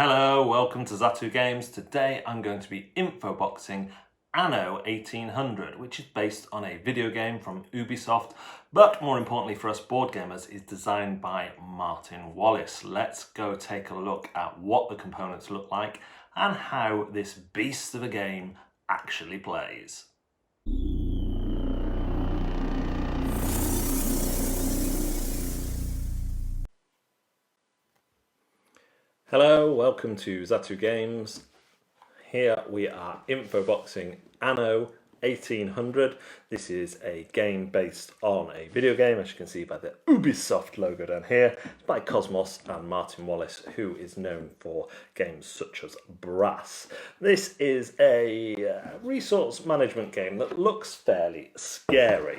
Hello, welcome to Zatu Games. Today I'm going to be InfoBoxing Anno 1800, which is based on a video game from Ubisoft, but more importantly for us board gamers, is designed by Martin Wallace. Let's go take a look at what the components look like and how this beast of a game actually plays. Hello, welcome to Zatu Games. Here we are InfoBoxing Anno 1800. This is a game based on a video game, as you can see by the Ubisoft logo down here. It's by Cosmos and Martin Wallace, who is known for games such as Brass. This is a resource management game that looks fairly scary.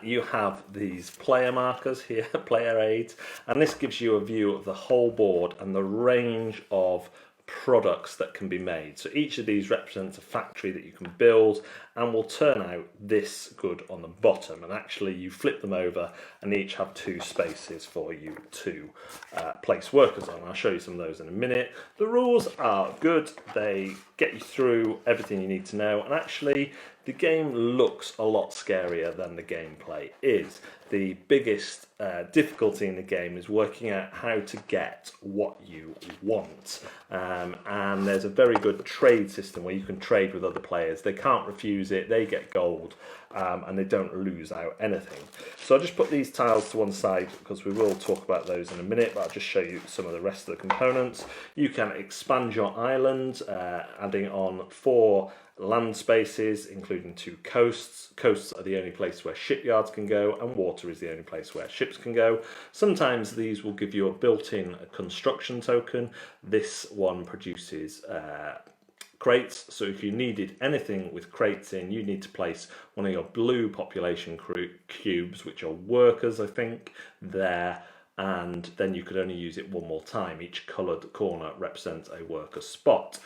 You have these player markers here, player aids, and this gives you a view of the whole board and the range of products that can be made. So each of these represents a factory that you can build and will turn out this good on the bottom. And actually you flip them over and each have two spaces for you to place workers on. I'll show you some of those in a minute. The rules are good. They get you through everything you need to know, and actually the game looks a lot scarier than the gameplay is. The biggest difficulty in the game is working out how to get what you want. And there's a very good trade system where you can trade with other players. They can't refuse it, they get gold, and they don't lose out anything. So I'll just put these tiles to one side because we will talk about those in a minute, but I'll just show you some of the rest of the components. You can expand your island, adding on 4 land spaces, including 2 coasts. Coasts are the only place where shipyards can go, and water is the only place where ships can go. Sometimes these will give you a built-in construction token. This one produces crates, so if you needed anything with crates in, you need to place one of your blue population cubes, which are workers, I think, there, and then you could only use it one more time. Each coloured corner represents a worker spot.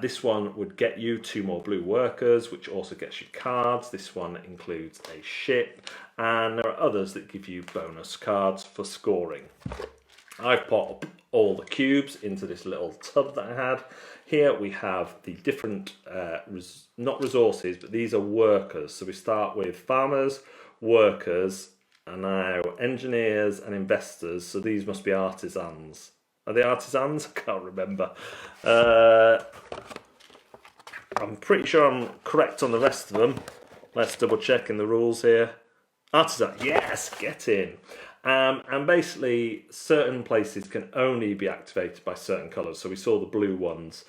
This one would get you 2 more blue workers, which also gets you cards. This one includes a ship, and there are others that give you bonus cards for scoring. I've put all the cubes into this little tub that I had. Here we have the different, not resources, but these are workers. So we start with farmers, workers, and now engineers and investors. So these must be artisans. Are they artisans? I can't remember. I'm pretty sure I'm correct on the rest of them. Let's double check in the rules here. Artisan, yes, get in. And basically, certain places can only be activated by certain colours. So we saw the blue ones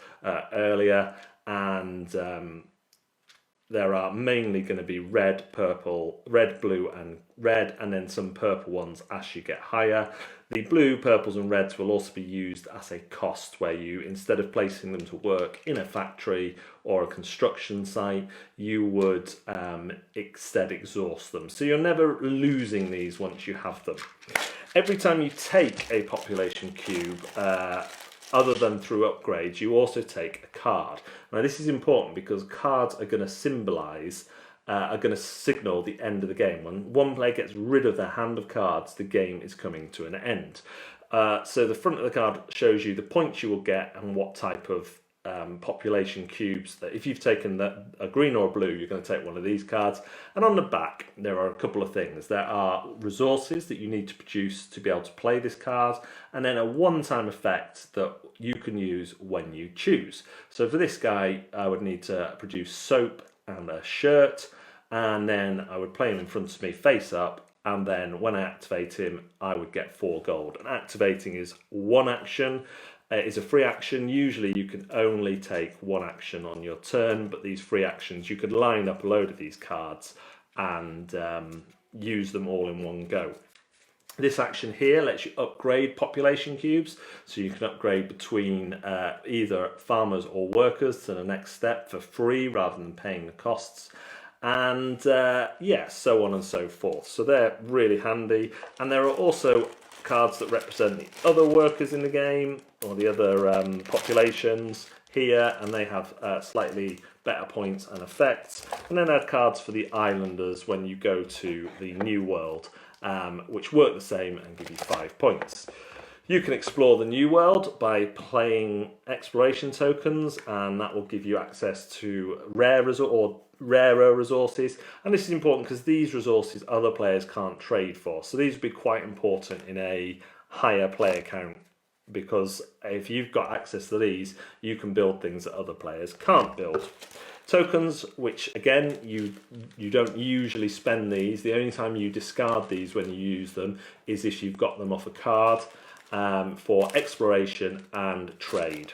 earlier, and there are mainly going to be red, purple, red, blue, and red, and then some purple ones as you get higher. The blue, purples, and reds will also be used as a cost, where you, instead of placing them to work in a factory or a construction site, you would instead exhaust them. So you're never losing these once you have them. Every time you take a population cube, other than through upgrades, you also take a card. Now this is important because cards are going to symbolise, are going to signal the end of the game. When one player gets rid of their hand of cards, the game is coming to an end. So the front of the card shows you the points you will get and what type of population cubes. That if you've taken a green or a blue, you're going to take one of these cards. And on the back, there are a couple of things. There are resources that you need to produce to be able to play this card, and then a one-time effect that you can use when you choose. So for this guy, I would need to produce soap and a shirt, and then I would play him in front of me face up, and then when I activate him, I would get 4 gold. And activating is one action. It's a free action. Usually you can only take one action on your turn, but these free actions, you could line up a load of these cards and use them all in one go. This action here lets you upgrade population cubes, so you can upgrade between either farmers or workers to the next step for free rather than paying the costs. And yeah, so on and so forth. So they're really handy. And there are also cards that represent the other workers in the game, or the other populations here, and they have slightly better points and effects. And then add cards for the islanders when you go to the new world, which work the same and give you 5 points. You can explore the new world by playing exploration tokens, and that will give you access to rarer resources. And this is important because these resources other players can't trade for. So these would be quite important in a higher player count, because if you've got access to these, you can build things that other players can't build. Tokens, which again, you don't usually spend these. The only time you discard these when you use them is if you've got them off a card, for exploration and trade.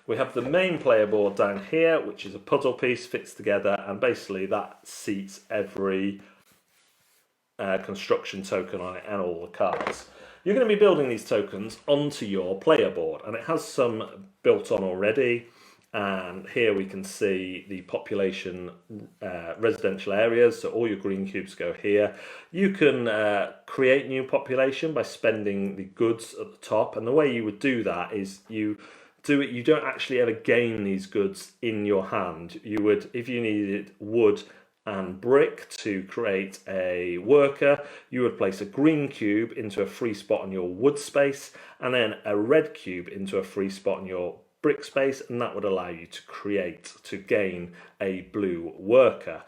We have the main player board down here, which is a puzzle piece fixed together, and basically that seats every construction token on it and all the cards. You're going to be building these tokens onto your player board, and it has some built on already. And here we can see the population residential areas, so all your green cubes go here. You can create new population by spending the goods at the top, and the way you would do that is you don't actually ever gain these goods in your hand. You would, if you needed wood and brick to create a worker, you would place a green cube into a free spot on your wood space, and then a red cube into a free spot in your brick space, and that would allow you to gain a blue worker.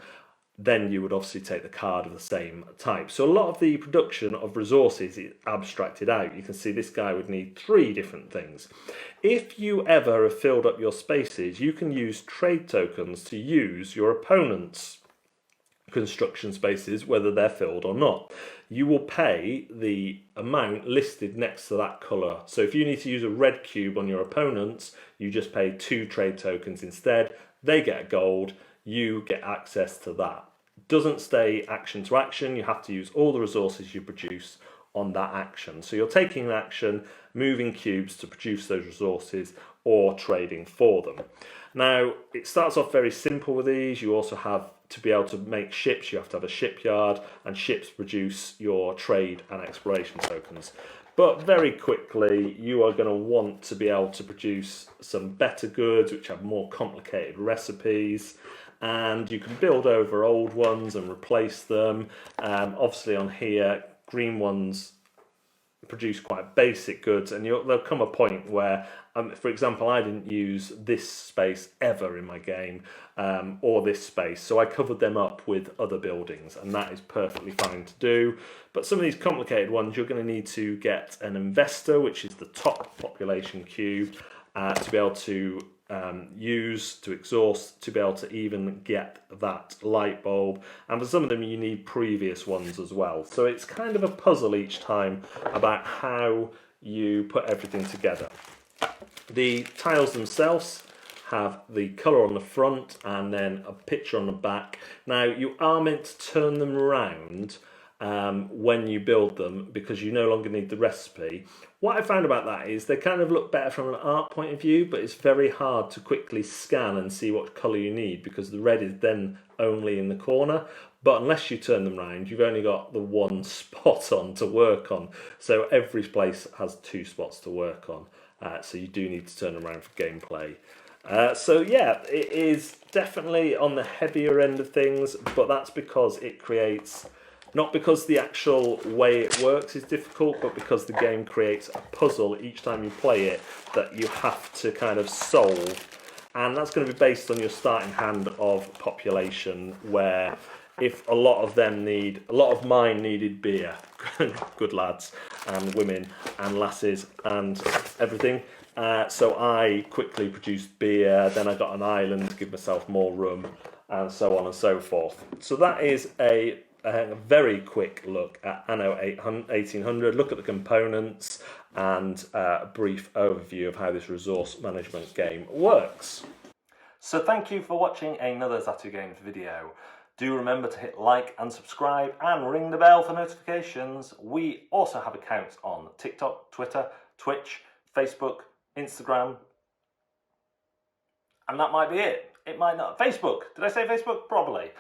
Then you would obviously take the card of the same type. So a lot of the production of resources is abstracted out. You can see this guy would need 3 different things. If you ever have filled up your spaces, you can use trade tokens to use your opponent's construction spaces, whether they're filled or not. You will pay the amount listed next to that colour. So if you need to use a red cube on your opponents, you just pay 2 trade tokens instead. They get gold, you get access to that. Doesn't stay action to action, you have to use all the resources you produce on that action. So you're taking an action, moving cubes to produce those resources, or trading for them. Now, it starts off very simple with these. You also have to be able to make ships, you have to have a shipyard, and ships produce your trade and exploration tokens. But very quickly, you are going to want to be able to produce some better goods, which have more complicated recipes, and you can build over old ones and replace them. Obviously on here, green ones produce quite basic goods, and there'll come a point where, for example, I didn't use this space ever in my game, or this space, so I covered them up with other buildings, and that is perfectly fine to do. But some of these complicated ones, you're going to need to get an investor, which is the top population cube, to be able to use to exhaust, to be able to even get that light bulb, and for some of them you need previous ones as well. So it's kind of a puzzle each time about how you put everything together. The tiles themselves have the colour on the front and then a picture on the back. Now you are meant to turn them around when you build them, because you no longer need the recipe. What I found about that is they kind of look better from an art point of view, but it's very hard to quickly scan and see what colour you need, because the red is then only in the corner. But unless you turn them round, you've only got the one spot on to work on. So every place has 2 spots to work on. So you do need to turn them around for gameplay. So yeah, it is definitely on the heavier end of things, but that's because it creates, not because the actual way it works is difficult, but because the game creates a puzzle each time you play it that you have to kind of solve. And that's going to be based on your starting hand of population, where if a lot of mine needed beer, good lads and women and lasses and everything. So I quickly produced beer, then I got an island to give myself more room, and so on and so forth. So that is a very quick look at Anno 1800, look at the components, and a brief overview of how this resource management game works. So thank you for watching another Zatu Games video. Do remember to hit like and subscribe and ring the bell for notifications. We also have accounts on TikTok, Twitter, Twitch, Facebook, Instagram, and that might be it. It might not. Facebook. Did I say Facebook? Probably.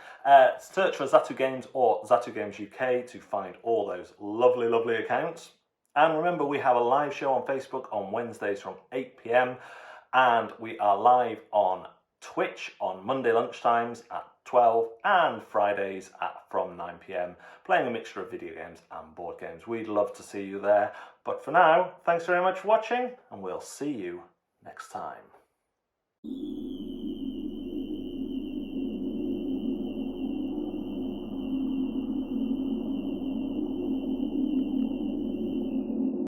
Search for Zatu Games or Zatu Games UK to find all those lovely, lovely accounts. And remember, we have a live show on Facebook on Wednesdays from 8 PM, and we are live on Twitch on Monday lunchtimes at 12 and Fridays from 9 PM, playing a mixture of video games and board games. We'd love to see you there. But for now, thanks very much for watching, and we'll see you next time.